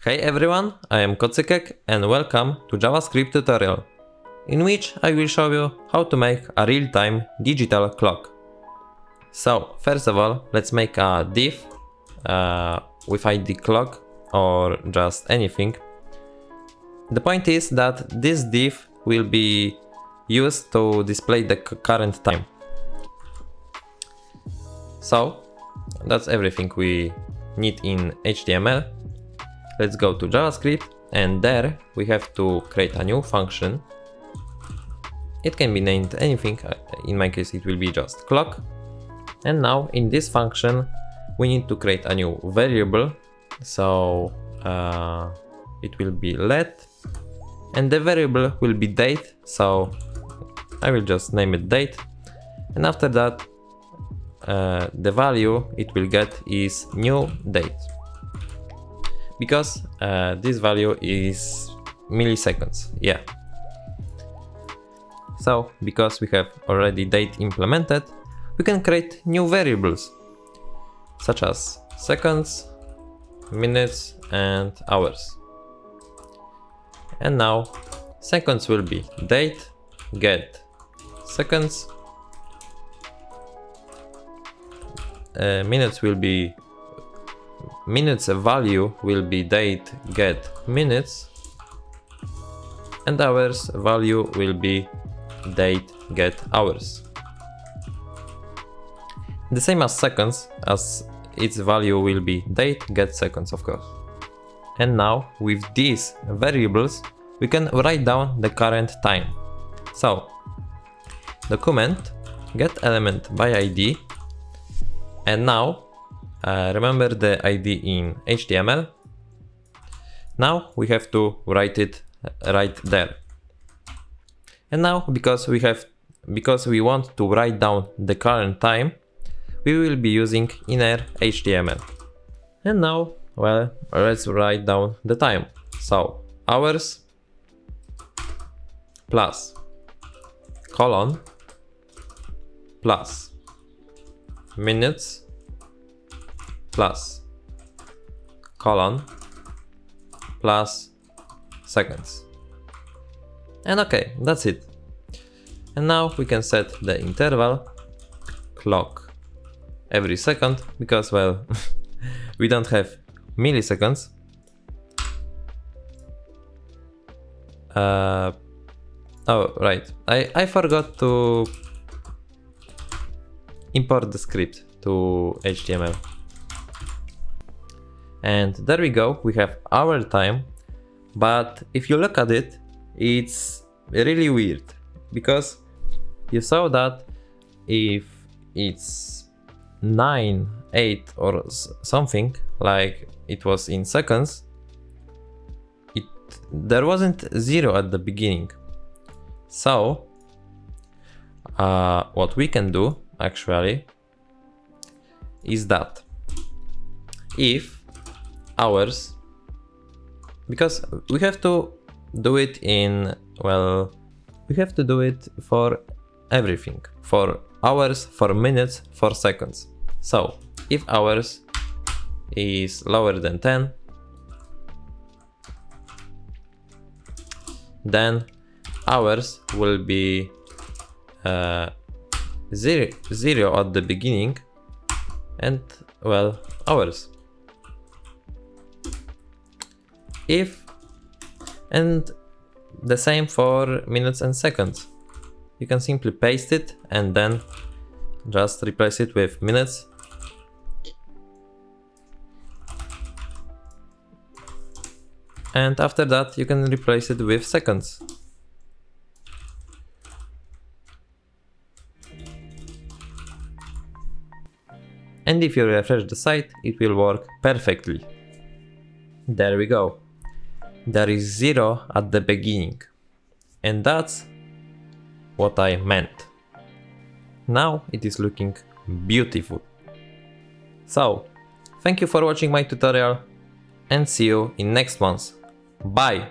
Hey everyone, I am Kocykek and welcome to JavaScript tutorial, in which I will show you how to make a real-time digital clock. So first of all, let's make a div with ID clock or just anything. The point is that this div will be used to display the current time. So that's everything we need in HTML. Let's go to JavaScript, and there we have to create a new function. It can be named anything, in my case it will be just clock. And now in this function we need to create a new variable, so it will be let, and the variable will be date, so I will just name it date, and after that the value it will get is new date, because this value is milliseconds. Yeah. So because we have already date implemented, we can create new variables such as seconds, minutes and hours. And now seconds will be date get seconds, minutes value will be date get minutes, and hours value will be date get hours. The same as seconds, as its value will be date get seconds, of course. And now with these variables we can write down the current time. So document get element by ID, and now remember the ID in HTML. Now we have to write it right there. And now because we want to write down the current time, we will be using inner HTML. And now, well, let's write down the time. So hours plus colon plus minutes plus colon plus seconds. And okay, that's it. And now we can set the interval clock every second, because, well, we don't have milliseconds. Oh, right. I forgot to import the script to HTML. And there we go, we have our time, but if you look at it, it's really weird, because you saw that if it's 9, 8 or something, like it was in seconds, there wasn't 0 at the beginning. So what we can do actually is that if hours, because we have to do it in, well, we have to do it for everything, for hours, for minutes, for seconds. So if hours is lower than 10, then hours will be 0 at the beginning, and, well, hours. And the same for minutes and seconds. You can simply paste it and then just replace it with minutes. And after that you can replace it with seconds. And if you refresh the site, it will work perfectly. There we go. There is 0 at the beginning. And that's what I meant. Now it is looking beautiful. So, thank you for watching my tutorial, and see you in next one's. Bye!